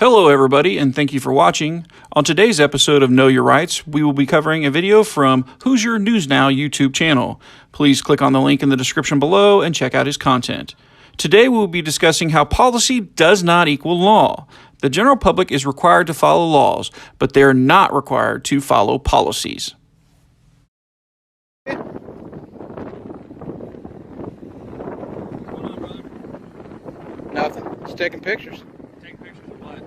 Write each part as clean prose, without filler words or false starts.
Hello everybody, and thank you for watching. On today's episode of Know Your Rights, we will be covering a video from Hoosier News Now YouTube channel. Please click on the link in the description below and check out his content. Today we will be discussing how policy does not equal law. The general public is required to follow laws, but they are not required to follow policies. Nothing. Just taking pictures. Take pictures of what?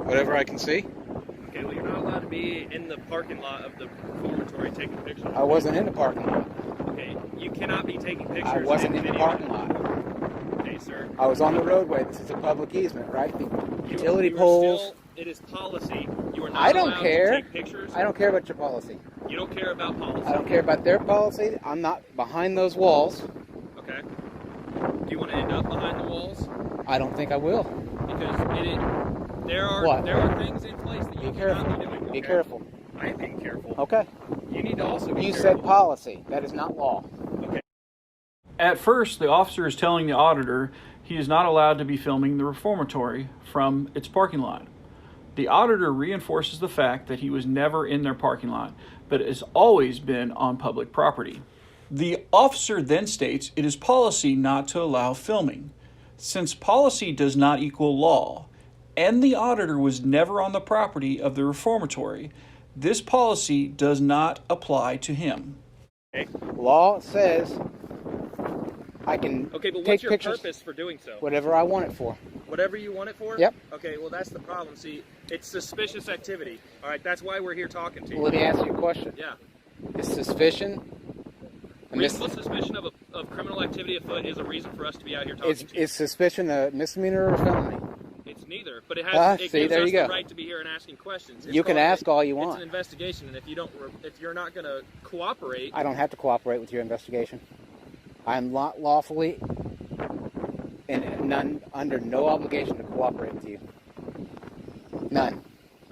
Whatever I can see. Okay, well, you're not allowed to be in the parking lot of the reformatory taking pictures. I wasn't in the parking lot. Okay, you cannot be taking pictures. I wasn't in the video. parking lot. Okay, sir. I was on the roadway. This is a public easement, right? The utility You are poles. Still, it is policy. You are not I don't allowed care. to take pictures. I don't care about your policy. You don't care about policy. I don't care about their policy. I'm not behind those walls. Okay. Do you want to end up behind the walls? I don't think I will. Because there are What? things in place that you Be cannot careful. be doing. Be okay? careful. I am being careful. Okay. You need to also be You careful. said policy. That is not law. Okay. At first, the officer is telling the auditor he is not allowed to be filming the reformatory from its parking lot. The auditor reinforces the fact that he was never in their parking lot, but has always been on public property. The officer then states it is policy not to allow filming. Since policy does not equal law, and the auditor was never on the property of the reformatory, this policy does not apply to him. Law says I can Okay, but take what's your pictures purpose for doing so? whatever I want it for. Whatever you want it for? Yep. Okay, well, that's the problem. See, it's suspicious activity. All right, that's why we're here talking to you. Let me ask you a question. Yeah. Is suspicion Reasonable suspicion of criminal activity afoot is a reason for us to be out here talking to you. is suspicion a misdemeanor or a felony? It's neither, but it has. It see, gives there us you go. the right to be here and asking questions. It's You can called- ask all you It's want. an investigation, and if you're not going to cooperate, I don't have to cooperate with your investigation. I am lawfully and under no obligation to cooperate with you. None.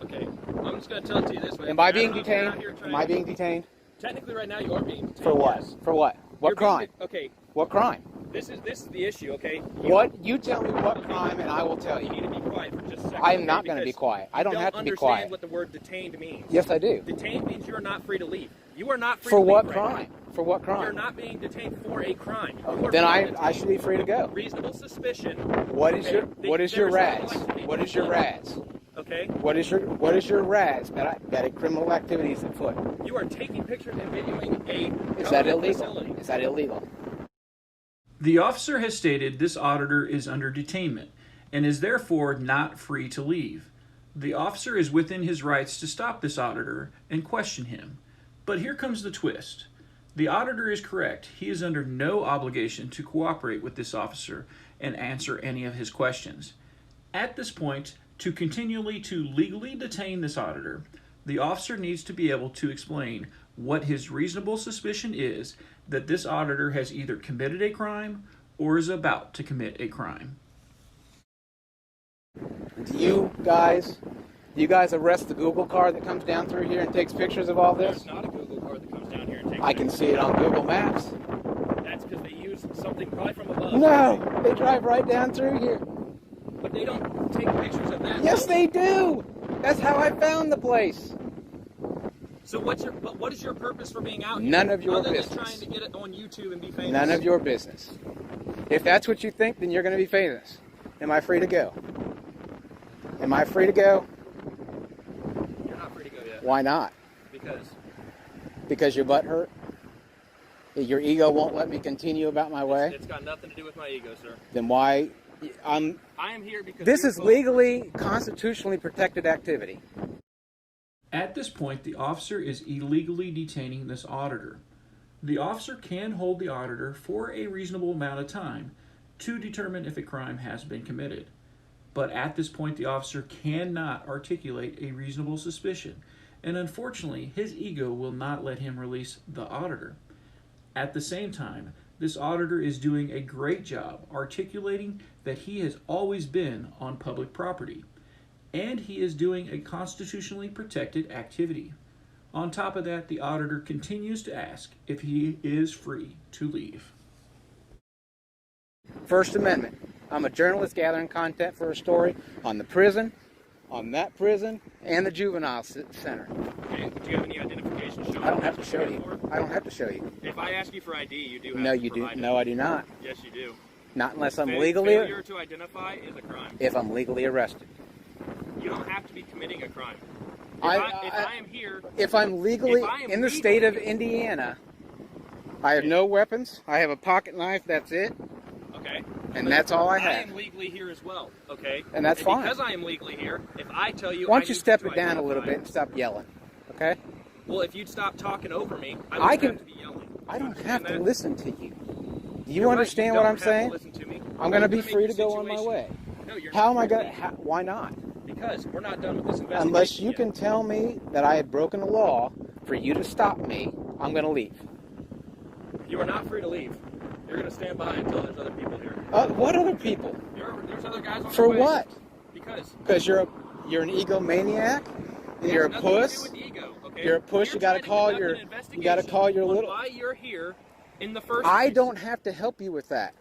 okay, I'm just going to tell it to you this way. Am I You're being out here detained? trying Am I to- being detained? Technically, right now you are being detained. For what? yes. For what? What You're being crime? okay, What crime? this is the issue. Okay. What? You tell me what crime, and I will tell You need you. to be quiet for just a second. I am okay? not going to be Because quiet. I don't you have to be understand quiet. what the word detained means. Yes, I do. Detained means you are not free to leave. You are not free For to leave what right crime? For what now. You're crime? not being detained for a crime. You are Then being I detained should be free to go. reasonable suspicion. What is your Okay, What is your there's RAS? no- What is your RAS? Okay, What is your RAS that a criminal activity is afoot? you are taking pictures and videoing a Is that government illegal? facility. Is that illegal? The officer has stated this auditor is under detainment and is therefore not free to leave. The officer is within his rights to stop this auditor and question him. But here comes the twist. The auditor is correct. He is under no obligation to cooperate with this officer and answer any of his questions. At this point, to legally detain this auditor, the officer needs to be able to explain what his reasonable suspicion is that this auditor has either committed a crime or is about to commit a crime. Do you guys arrest the Google car that comes down through here and takes pictures of all There's this? not a Google card that comes down here and takes I can pictures. see it on Google Maps. That's because they use something probably from above. No, they drive right down through here. But they don't take pictures of that. Yes, they do. That's how I found the place. So what is your purpose for being out here? None of your Other business. than trying to get it on YouTube and be famous. None of your business. If that's what you think, then you're going to be famous. Am I free to go? Am I free to go? You're not free to go yet. Why not? Because Because your butt hurt? Your ego won't let me continue about my way? it's got nothing to do with my ego, sir. Then why? I am here because This you're is both- legally, constitutionally protected activity. At this point, the officer is illegally detaining this auditor. The officer can hold the auditor for a reasonable amount of time to determine if a crime has been committed. But at this point, the officer cannot articulate a reasonable suspicion, and unfortunately, his ego will not let him release the auditor. At the same time, this auditor is doing a great job articulating that he has always been on public property, and he is doing a constitutionally protected activity. On top of that, the auditor continues to ask if he is free to leave. First Amendment. I'm a journalist gathering content for a story on the prison, on that prison and the juvenile center. Okay. Do you have any identification showing? I don't have to what show you're you. for? I don't have to show you. If I ask you for ID, you do have No, to you do. provide it. No, I do not. Yes, you do. Not unless I'm Failure legally, to identify is a crime. if I'm legally arrested. You don't have to be committing a crime. If I I am here, If I'm legally If I am in the state of legally- Indiana, I have no weapons. I have a pocket knife. That's it. okay, And that's all I I have. am legally here as well. Okay, And that's fine. Because I am legally here, if I tell you, Why I don't you need step to it down a little identify- bit and stop yelling? Okay? Well, if you'd stop talking over me, I I wouldn't can- have to be yelling. I don't Understand have to that? listen to you. Do you You're right, understand you what don't I'm have to saying? listen to me. I'm going to be make free the to go on my situation- way. No, you're How not am I free going? to leave. Why not? Because we're not done with this investigation. Unless you yet. can tell me that I had broken the law for you to stop me, I'm going to leave. You are not free to leave. You're going to stand by until there's other people here. What other people? There's other guys on For the way. what? Because Because you're an egomaniac. And you're a it has nothing to puss. do with ego, okay? You're a puss. We're You gotta trying to call conduct your- an you gotta call your investigation on little- Why you're here in the first I place. don't have to help you with that.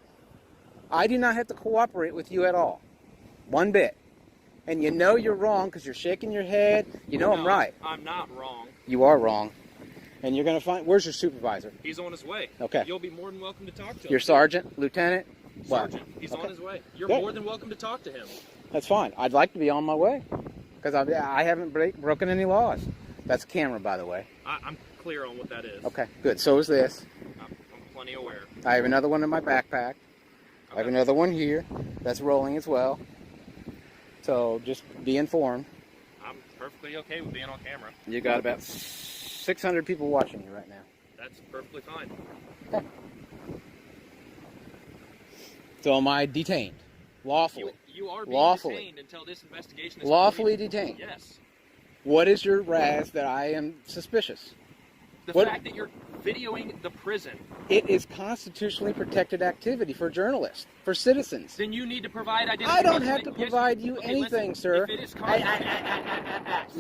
I do not have to cooperate with you at all. One bit. And you know you're wrong because you're shaking your head. You know I'm right. I'm not wrong. You are wrong. And you're going to find... Where's your supervisor? He's on his way. Okay. You'll be more than welcome to talk to him. Your sergeant? Lieutenant? What? Sergeant. He's Okay. on his way. You're Good. more than welcome to talk to him. That's fine. I'd like to be on my way. Because I haven't broken any laws. That's a camera, by the way. I'm clear on what that is. Okay, good. So is this. I'm plenty aware. I have another one in my backpack. I have Okay. another one here that's rolling as well. So just be informed. I'm perfectly okay with being on camera. You got about 600 people watching you right now. That's perfectly fine. So am I detained? Lawfully. You are being Lawfully. detained until this investigation is Lawfully completed. detained. Yes. What is your razz that I am suspicious? The What- fact that you're videoing the prison, It is constitutionally protected activity for journalists, for citizens. then you need to provide identification. I don't have to Yes, provide you okay, anything, listen, sir. If it is See,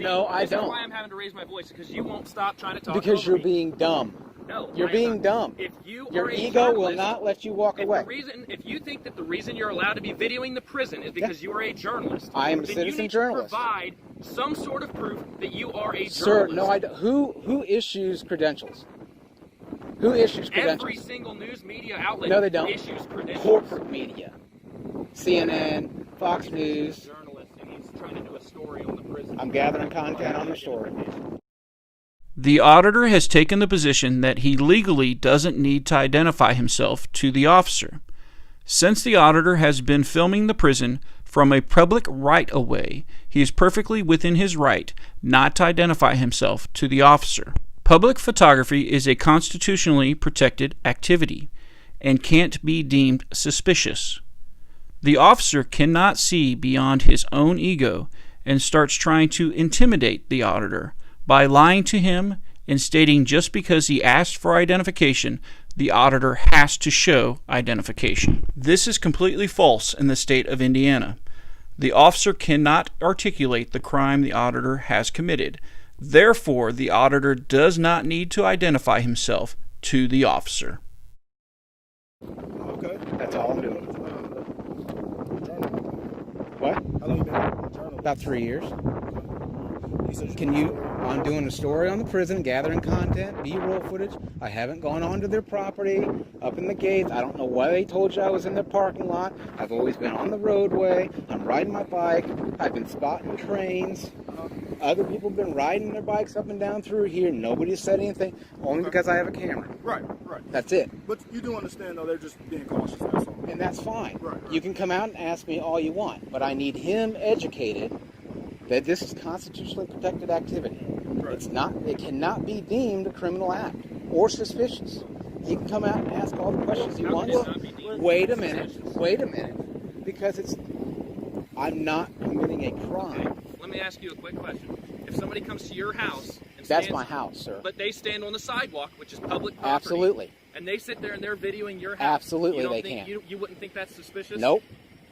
No, I this don't. is why I'm having to raise my voice, because you won't stop trying to talk Because over you're me. being dumb. No, You're I am being not. dumb. If you Your are a ego will journalist, not let you walk if away. if you think that the reason you're allowed to be videoing the prison is because you are a journalist, I am a then citizen you need journalist. To provide some sort of proof that you are a Sir, journalist. no, I don't. Who issues credentials? Who issues credentials? Every single news media outlet No, they don't. issues credentials. Corporate media. CNN, Fox News. Journalist, and he's trying to do a story on the prison. I'm gathering content on the story. The auditor has taken the position that he legally doesn't need to identify himself to the officer. Since the auditor has been filming the prison from a public right-of-way, he is perfectly within his right not to identify himself to the officer. Public photography is a constitutionally protected activity and can't be deemed suspicious. The officer cannot see beyond his own ego and starts trying to intimidate the auditor by lying to him and stating just because he asked for identification, the auditor has to show identification. This is completely false in the state of Indiana. The officer cannot articulate the crime the auditor has committed. Therefore, the auditor does not need to identify himself to the officer. Okay. That's all I'm doing. What? How long you been a journalist? About 3 years. You said Can you? I'm doing a story on the prison, gathering content, B-roll footage. I haven't gone onto their property, up in the gates. I don't know why they told you I was in their parking lot. I've always been on the roadway. I'm riding my bike. I've been spotting trains. Other people have been riding their bikes up and down through here. Nobody said anything, only because I have a camera. Right. That's it. But you do understand, though, they're just being cautious, that's all. And that's fine. Right. You can come out and ask me all you want, but I need him educated that this is constitutionally protected activity. Right. It cannot be deemed a criminal act or suspicious. He can come out and ask all the questions he How wants. can it not be deemed Wait a suspicious? minute, because I'm not committing a crime. Let me ask you a quick question. If somebody comes to your house and That's stands, my house, sir. but they stand on the sidewalk, which is public property, Absolutely. and they sit there and they're videoing your house, Absolutely you don't they think, can. You wouldn't think that's suspicious? Nope,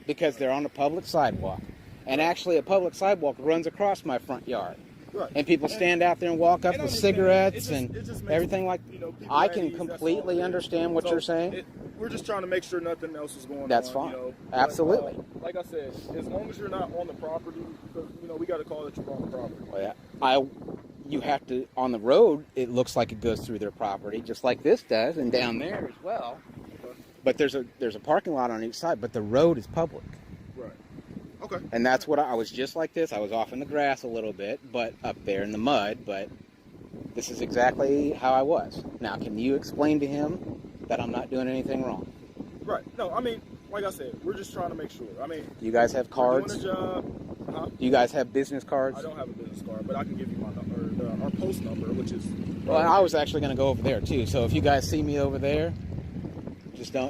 because they're on a public sidewalk. And actually, a public sidewalk runs across my front yard. Right. and people stand out there and walk up And I with understand. cigarettes It just and makes, everything like. you know, people I at can ease, that's all completely it is. understand what So you're saying. we're just trying to make sure nothing else is going That's on. fine. You know? Absolutely. But, like I said, as long as you're not on the property, because you know we got to call that you're on the property. Well, yeah, you have to, on the road, it looks like it goes through their property, just like this does, and down there as well. But there's a parking lot on each side, but the road is public. Right. Okay. And that's what I was just like this. I was off in the grass a little bit, but up there in the mud, but this is exactly how I was. Now, can you explain to him that I'm not doing anything wrong? Right. No, I mean, like I said, we're just trying to make sure. I mean, You guys have we're cards? doing a job. Huh? Do you guys have business cards? I don't have a business card, but I can give you my number, our post number, which is. Well, I was actually going to go over there too. So if you guys see me over there, just Okay.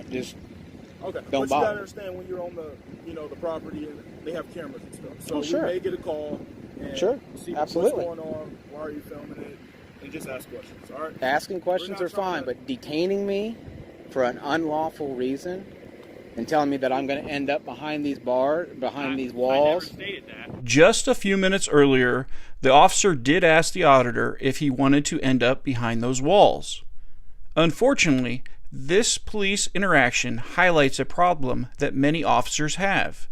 Don't but you bother. gotta understand when you're on the, you know, the property and they have cameras and stuff. So Oh, sure. we may get a call and Sure. see Absolutely. what's going on, why are you filming it, and just ask questions. All right. asking questions We're are not trying fine, to- but detaining me for an unlawful reason and telling me that I'm going to end up behind these I walls. never stated that. Just a few minutes earlier, the officer did ask the auditor if he wanted to end up behind those walls. Unfortunately, this police interaction highlights a problem that many officers have.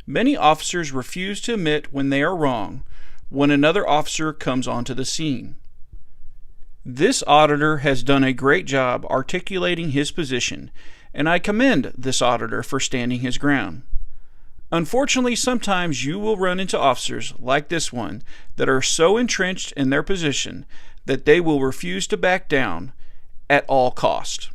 Many officers refuse to admit when they are wrong when another officer comes onto the scene. This auditor has done a great job articulating his position, and I commend this auditor for standing his ground. Unfortunately, sometimes you will run into officers like this one that are so entrenched in their position that they will refuse to back down at all cost.